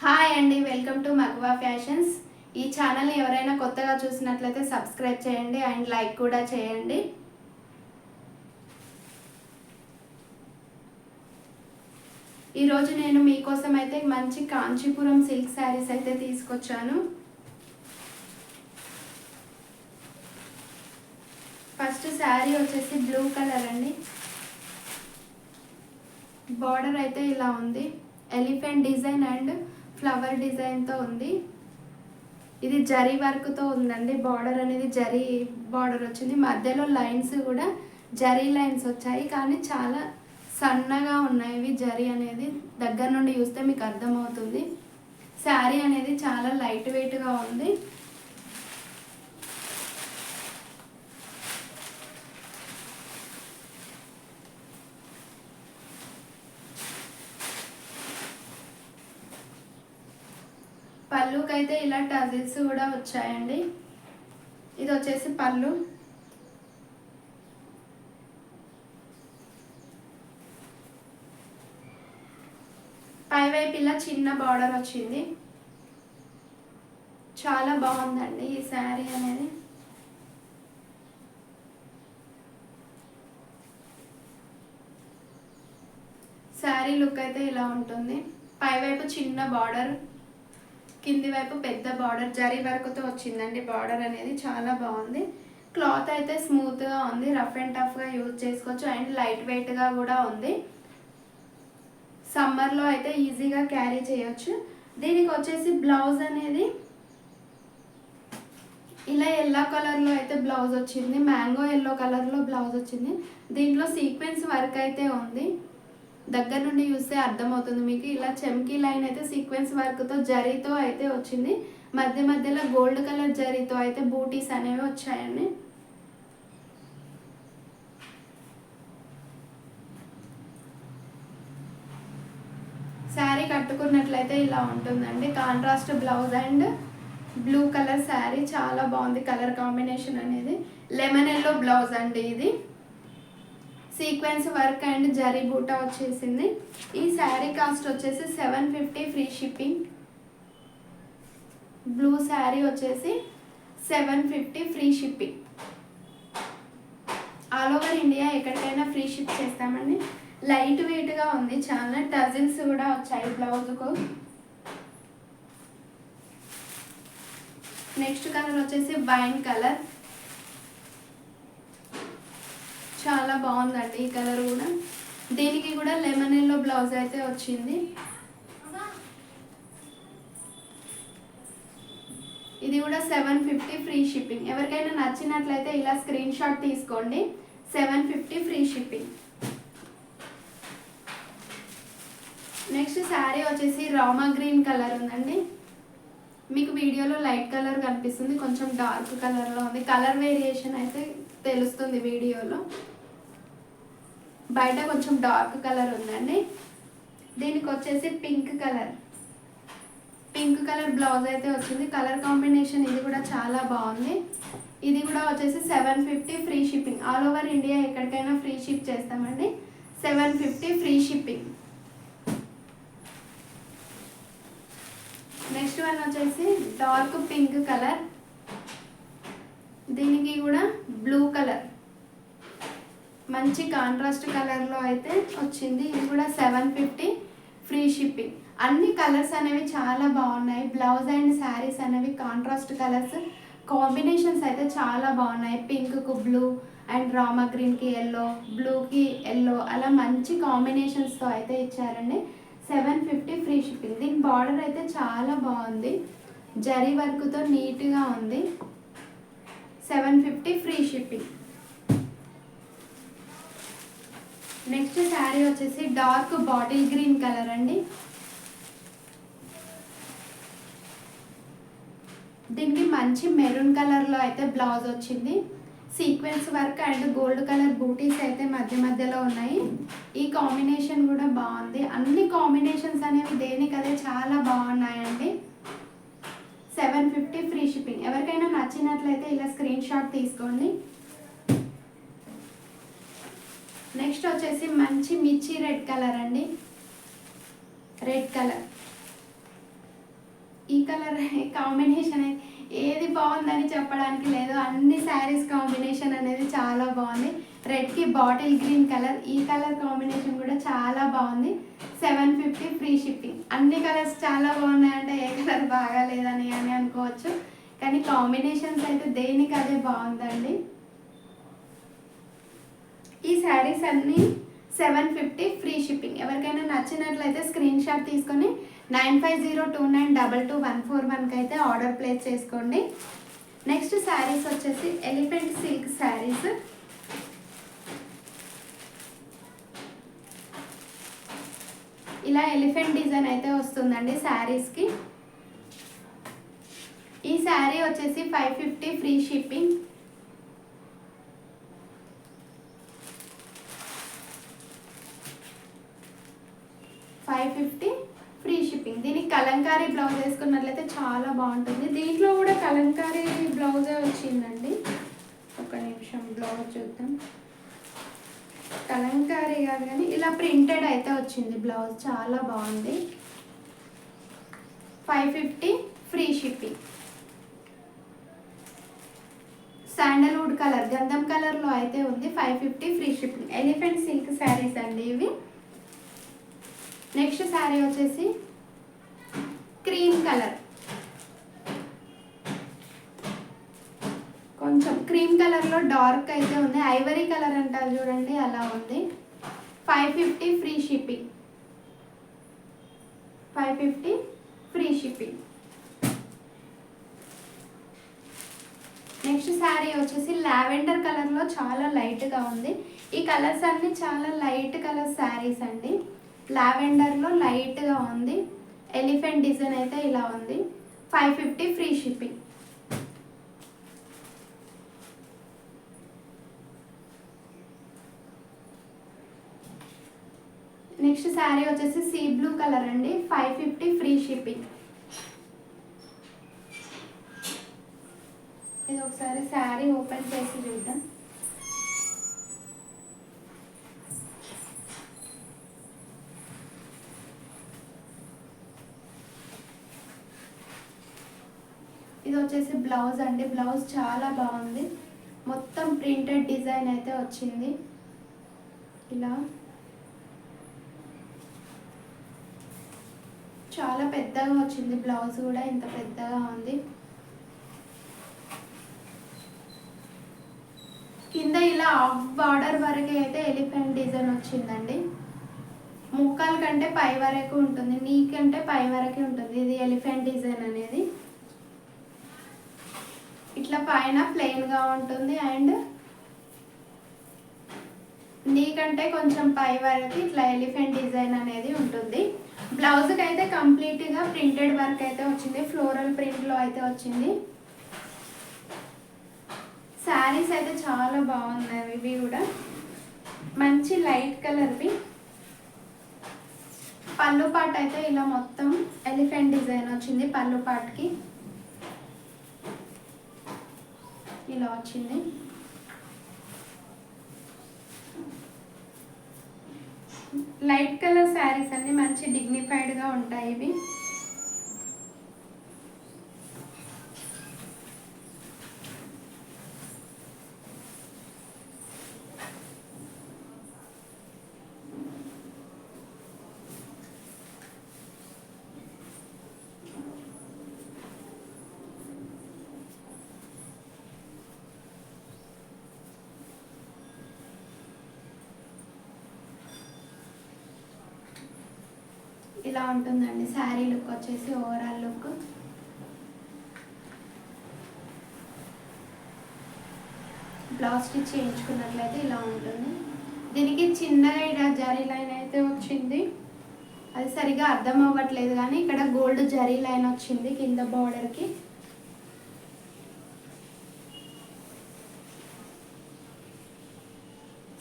Hi అండి, welcome to మగవా fashions. ఈ ఛానల్ని ఎవరైనా కొత్తగా చూసినట్లయితే సబ్స్క్రైబ్ చేయండి అండ్ లైక్ కూడా చేయండి. ఈరోజు నేను మీకోసం అయితే మంచి కాంచీపురం సిల్క్ శారీస్ అయితే తీసుకొచ్చాను. ఫస్ట్ శారీ వచ్చేసి బ్లూ కలర్ అండి. బార్డర్ అయితే ఇలా ఉంది, ఎలిఫెంట్ డిజైన్ అండ్ ఫ్లవర్ డిజైన్తో ఉంది. ఇది జరీ వర్క్తో ఉందండి. బార్డర్ అనేది జరీ బార్డర్ వచ్చింది, మధ్యలో లైన్స్ కూడా జరీ లైన్స్ వచ్చాయి, కానీ చాలా సన్నగా ఉన్నాయి. ఇవి జరీ అనేది దగ్గర నుండి చూస్తే మీకు అర్థమవుతుంది. శారీ అనేది చాలా లైట్ వెయిట్గా ఉంది. పళ్ళుకైతే ఇలా టజిల్స్ కూడా వచ్చాయండి. ఇది వచ్చేసి పళ్ళు. పైవైపు ఇలా చిన్న బార్డర్ వచ్చింది. చాలా బాగుందండి ఈ శారీ అనేది. శారీ లుక్ అయితే ఇలా ఉంటుంది. పైవైపు చిన్న బార్డర్, కింది వైపు పెద్ద బార్డర్ జరీ వర్క్తో వచ్చిందండి. బార్డర్ అనేది చాలా బాగుంది. క్లాత్ అయితే స్మూత్గా ఉంది, రఫ్ అండ్ టఫ్గా యూజ్ చేసుకోవచ్చు అండ్ లైట్ వెయిట్గా కూడా ఉంది. సమ్మర్లో అయితే ఈజీగా క్యారీ చేయొచ్చు. దీనికి వచ్చేసి బ్లౌజ్ అనేది ఇలా ఎల్లో కలర్లో అయితే బ్లౌజ్ వచ్చింది, మ్యాంగో ఎల్లో కలర్లో బ్లౌజ్ వచ్చింది. దీంట్లో సీక్వెన్స్ వర్క్ అయితే ఉంది, దగ్గర నుండి చూస్తే అర్థమవుతుంది మీకు. ఇలా చెమ్కీ లైన్ అయితే సీక్వెన్స్ వర్క్తో జరీతో అయితే వచ్చింది. మధ్య మధ్యలో గోల్డ్ కలర్ జరీతో అయితే బూటీస్ అనేవి వచ్చాయండి. శారీ కట్టుకున్నట్లయితే ఇలా ఉంటుందండి. Contrast blouse and blue colour sari చాలా బాగుంది. కలర్ కాంబినేషన్ అనేది లెమన్ ఎల్లో బ్లౌజ్ అండి. ఇది సీక్వెన్స్ వర్క్ అండ్ జరీ బూటా వచ్చేసింది. ఈ శారీ కాస్ట్ వచ్చేసి 750 ఫ్రీ షిప్పింగ్. బ్లూ శారీ వచ్చేసి 750 free shipping. All over India ఎక్కడికైనా ఫ్రీ షిప్ చేస్తామండి. లైట్ వెయిట్గా ఉంది, చాలా టజిల్స్ కూడా వచ్చాయి బ్లౌజ్కు. నెక్స్ట్ కలర్ వచ్చేసి వైన్ కలర్. చాలా బాగుందండి ఈ కలర్ కూడా. దీనికి కూడా లెమన్ ఎల్లో బ్లౌజ్ అయితే వచ్చింది. ఇది కూడా 750 ఫ్రీ షిప్పింగ్. ఎవరికైనా నచ్చినట్లయితే ఇలా స్క్రీన్ షాట్ తీసుకోండి. 750 ఫ్రీ షిప్పింగ్. నెక్స్ట్ శారీ వచ్చేసి రామా గ్రీన్ కలర్ ఉందండి. మీకు వీడియోలో లైట్ కలర్ కనిపిస్తుంది, కొంచెం డార్క్ కలర్లో ఉంది. కలర్ వేరియేషన్ అయితే తెలుస్తుంది వీడియోలో. బయట కొంచెం డార్క్ కలర్ ఉందండి. దీనికి వచ్చేసి పింక్ కలర్ బ్లౌజ్ అయితే వచ్చింది. కలర్ కాంబినేషన్ ఇది కూడా చాలా బాగుంది. ఇది కూడా వచ్చేసి 750 free shipping. All over India ఎక్కడికైనా ఫ్రీ షిప్ చేస్తామండి. 750 ఫ్రీ షిప్పింగ్. నెక్స్ట్ వన్ వచ్చేసి డార్క్ పింక్ కలర్. దీనికి కూడా బ్లూ కలర్, మంచి కాంట్రాస్ట్ కలర్లో అయితే వచ్చింది. ఇది కూడా 750 ఫ్రీ షిప్పింగ్. అన్ని కలర్స్ అనేవి చాలా బాగున్నాయి. బ్లౌజ్ అండ్ శారీస్ అనేవి కాంట్రాస్ట్ కలర్స్, కాంబినేషన్స్ అయితే చాలా బాగున్నాయి. పింక్కు బ్లూ అండ్ రామా గ్రీన్కి ఎల్లో, బ్లూకి ఎల్లో, అలా మంచి కాంబినేషన్స్తో అయితే ఇచ్చారండి. 750 ఫ్రీ షిప్పింగ్. దీని బార్డర్ అయితే చాలా బాగుంది, జరీ వర్క్తో నీట్గా ఉంది. 750 ఫ్రీ షిప్పింగ్. నెక్స్ట్ శారీ వచ్చేసి డార్క్ బాటిల్ గ్రీన్ కలర్ అండి. దీనికి మంచి మెరూన్ కలర్లో అయితే బ్లౌజ్ వచ్చింది. Sequence work and gold colour బూటీస్ అయితే మధ్య మధ్యలో ఉన్నాయి. ఈ కాంబినేషన్ కూడా బాగుంది. అన్ని కాంబినేషన్స్ అనేవి దేనికదే చాలా బాగున్నాయండి. 750 ఫ్రీ షిప్పింగ్. ఎవరికైనా నచ్చినట్లయితే ఇలా స్క్రీన్ షాట్ తీసుకోండి. నెక్స్ట్ వచ్చేసి మంచి మిర్చి రెడ్ కలర్ అండి. రెడ్ కలర్ ఈ కలర్ కాంబినేషన్ ఏది బాగుందని చెప్పడానికి లేదు, అన్ని శారీస్ కాంబినేషన్ అనేది చాలా బాగుంది. రెడ్కి బాటిల్ గ్రీన్ కలర్, ఈ కలర్ కాంబినేషన్ కూడా చాలా బాగుంది. 750 ఫ్రీ షిప్పింగ్. అన్ని కలర్స్ చాలా బాగున్నాయంటే ఏ కలర్ బాగా లేదని అని అనుకోవచ్చు, కానీ కాంబినేషన్స్ అయితే దేనికి అదే బాగుందండి. ఈ శారీస్ అన్నీ 750 ఫ్రీ షిప్పింగ్. ఎవరికైనా నచ్చినట్లయితే స్క్రీన్ షాట్ తీసుకొని 9502922141కి అయితే ఆర్డర్ ప్లేస్ చేసుకోండి. నెక్స్ట్ శారీస్ వచ్చేసి ఎలిఫెంట్ సిల్క్ శారీస్. ఇలా ఎలిఫెంట్ డిజైన్ అయితే వస్తుందండి శారీస్కి. ఈ శారీ వచ్చేసి 550 ఫ్రీ షిప్పింగ్. Free shipping. దీనికి కలంకారీ బ్లౌజ్ వేసుకున్నట్లయితే చాలా బాగుంటుంది. దీంట్లో కూడా కలంకారీ బ్లౌజే వచ్చిందండి. ఒక నిమిషం బ్లౌజ్ చూద్దాం. కలంకారీ కాదు కానీ ఇలా ప్రింటెడ్ అయితే వచ్చింది బ్లౌజ్, చాలా బాగుంది. 550 ఫ్రీ షిప్పింగ్. శాండల్వుడ్ కలర్, గంధం కలర్లో అయితే ఉంది. 550 free shipping. Elephant silk saris అండి ఇవి. నెక్స్ట్ శారీ వచ్చేసి క్రీమ్ కలర్, కొంచెం క్రీమ్ కలర్లో డార్క్ అయితే ఉంది. ఐవరీ కలర్ అంటారు చూడండి, అలా ఉంది. 550 free shipping. 550 free shipping. Next sari వచ్చేసి లావెండర్ కలర్లో చాలా లైట్గా ఉంది. ఈ కలర్స్ అన్నీ చాలా లైట్ కలర్ శారీస్ అండి. లావెండర్లో లైట్గా ఉంది. ఎలిఫెంట్ డిజైన్ అయితే ఇలా ఉంది. 550 ఫ్రీ షిప్పింగ్. నెక్స్ట్ శారీ వచ్చేసి సీ బ్లూ కలర్ అండి. 550 ఫ్రీ షిప్పింగ్. ఇది ఒకసారి శారీ ఓపెన్ చేసి చూద్దాం. ఇది వచ్చేసి బ్లౌజ్ అండి. బ్లౌజ్ చాలా బాగుంది. మొత్తం ప్రింటెడ్ డిజైన్ అయితే వచ్చింది. ఇలా చాలా పెద్దగా వచ్చింది బ్లౌజ్ కూడా, ఇంత పెద్దగా ఉంది. కింద ఇలా హాఫ్ బార్డర్ వరకు అయితే ఎలిఫెంట్ డిజైన్ వచ్చిందండి. ముక్కల కంటే పై వరకు ఉంటుంది, నీ కంటే పై వరకే ఉంటుంది ఇది ఎలిఫెంట్ డిజైన్ అనేది. ఇట్లా పైన ప్లెయిన్గా ఉంటుంది అండ్ నీకంటే కొంచెం పై వరకు ఇట్లా ఎలిఫెంట్ డిజైన్ అనేది ఉంటుంది. బ్లౌజ్కి అయితే కంప్లీట్గా ప్రింటెడ్ వర్క్ అయితే వచ్చింది, ఫ్లోరల్ ప్రింట్లో అయితే వచ్చింది. శారీస్ అయితే చాలా బాగున్నాయి. ఇవి కూడా మంచి లైట్ కలర్వి. పళ్ళు పాట్ అయితే ఇలా మొత్తం ఎలిఫెంట్ డిజైన్ వచ్చింది. పళ్ళు పాట్కి ఇలా వచ్చింది. లైట్ కలర్ శారీస్ అన్ని మంచి డిగ్నిఫైడ్గా ఉంటాయి ఇవి. ఇలా ఉంటుందండి శారీ లుక్ వచ్చేసి, ఓవరాల్ లుక్. బ్లౌజ్ స్టిచ్ చేయించుకున్నట్లయితే ఇలా ఉంటుంది. దీనికి చిన్నగా ఇలా జరీ లైన్ అయితే వచ్చింది, అది సరిగా అర్థం అవ్వట్లేదు కానీ ఇక్కడ గోల్డ్ జరీ లైన్ వచ్చింది కింద బార్డర్కి.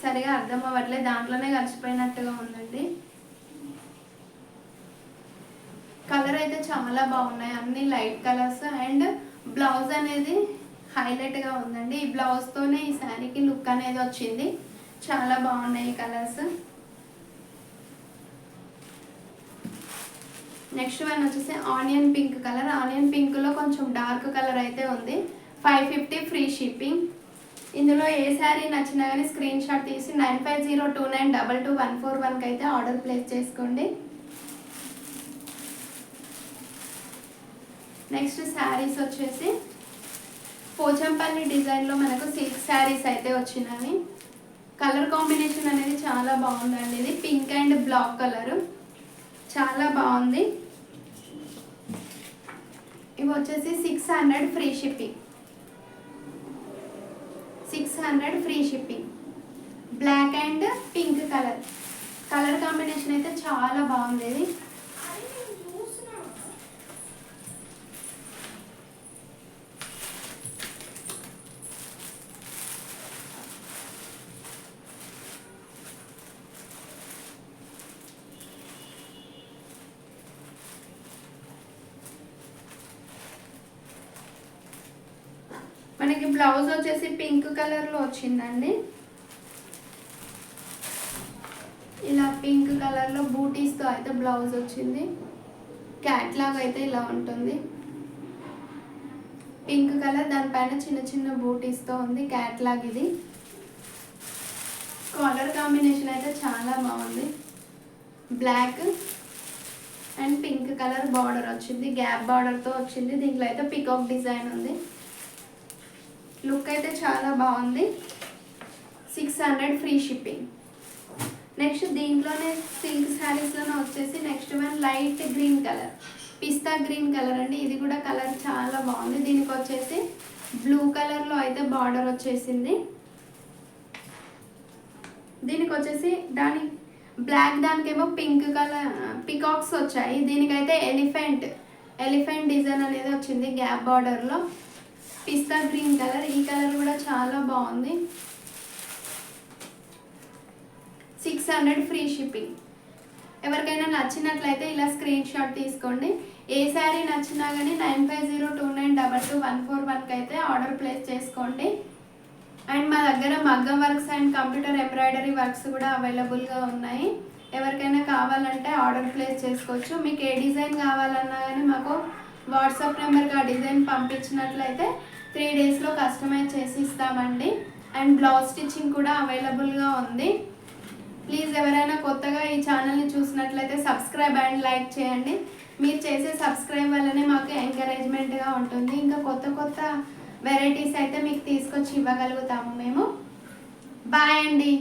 సరిగా అర్థం అవ్వట్లేదు, దాంట్లోనే కలిసిపోయినట్టుగా ఉందండి. కలర్ అయితే చాలా బాగున్నాయి, అన్ని లైట్ కలర్స్ అండ్ బ్లౌజ్ అనేది హైలైట్గా ఉందండి. ఈ బ్లౌజ్తోనే ఈ శారీకి లుక్ అనేది వచ్చింది. చాలా బాగున్నాయి ఈ కలర్స్. నెక్స్ట్ వన్ వచ్చేసి ఆనియన్ పింక్ కలర్. ఆనియన్ పింక్లో కొంచెం డార్క్ కలర్ అయితే ఉంది. 550 ఫ్రీ షిప్పింగ్. ఇందులో ఏ శారీ నచ్చినా కానీ స్క్రీన్ షాట్ తీసి 9502922141కి అయితే ఆర్డర్ ప్లేస్ చేసుకోండి. నెక్స్ట్ శారీస్ వచ్చేసి పోచంపల్లి డిజైన్లో మనకు సిల్క్ శారీస్ అయితే వచ్చినవి. కలర్ కాంబినేషన్ అనేది చాలా బాగుందండి. ఇది పింక్ అండ్ బ్లాక్ కలర్, చాలా బాగుంది. ఇవి వచ్చేసి 600 free shipping. 600 free shipping. Black and pink colour, colour combination అయితే చాలా బాగుంది. ఇది మనకి బ్లౌజ్ వచ్చేసి పింక్ కలర్లో వచ్చిందండి. ఇలా పింక్ కలర్లో బూటీస్తో అయితే బ్లౌజ్ వచ్చింది. క్యాట్లాగ్ అయితే ఇలా ఉంటుంది. పింక్ కలర్, దానిపైన చిన్న చిన్న బూటీస్తో ఉంది క్యాట్లాగ్. ఇది కలర్ కాంబినేషన్ అయితే చాలా బాగుంది. Black and pink colour border వచ్చింది, గ్యాప్ బార్డర్తో వచ్చింది. దీంట్లో అయితే పికాక్ డిజైన్ ఉంది. లుక్ అయితే చాలా బాగుంది. 600 ఫ్రీ షిప్పింగ్. నెక్స్ట్ దీంట్లోనే సిల్క్ శారీస్లోనే వచ్చేసి next one light green colour, పిస్తా గ్రీన్ కలర్ అండి. ఇది కూడా కలర్ చాలా బాగుంది. దీనికి వచ్చేసి బ్లూ కలర్లో అయితే బార్డర్ వచ్చేసింది. దీనికి వచ్చేసి దాని బ్లాక్, దానికేమో పింక్ కలర్ పికాక్స్ వచ్చాయి. దీనికైతే ఎలిఫెంట్ డిజైన్ అనేది వచ్చింది గ్యాప్ బార్డర్లో. పిస్తా గ్రీన్ కలర్, ఈ కలర్ కూడా చాలా బాగుంది. 600 ఫ్రీ షిప్పింగ్. ఎవరికైనా నచ్చినట్లయితే ఇలా స్క్రీన్ షాట్ తీసుకోండి. ఏ శారీ నచ్చినా కానీ 9502922141కి అయితే ఆర్డర్ ప్లేస్ చేసుకోండి. అండ్ మా దగ్గర మగ్గం works and computer embroidery works కూడా అవైలబుల్గా ఉన్నాయి. ఎవరికైనా కావాలంటే ఆర్డర్ ప్లేస్ చేసుకోవచ్చు. మీకు ఏ డిజైన్ కావాలన్నా కానీ మాకు వాట్సాప్ నెంబర్కి ఆ డిజైన్ పంపించినట్లయితే 3 డేస్లో కస్టమైజ్ చేసి ఇస్తామండి. అండ్ బ్లౌజ్ స్టిచ్చింగ్ కూడా అవైలబుల్గా ఉంది. ప్లీజ్ ఎవరైనా కొత్తగా ఈ ఛానల్ని చూసినట్లయితే సబ్స్క్రైబ్ అండ్ లైక్ చేయండి. మీరు చేసే సబ్స్క్రైబ్ వల్లనే మాకు ఎంకరేజ్మెంట్గా ఉంటుంది. ఇంకా కొత్త వెరైటీస్ అయితే మీకు తీసుకొచ్చి ఇవ్వగలుగుతాము మేము. బాయ్ అండి.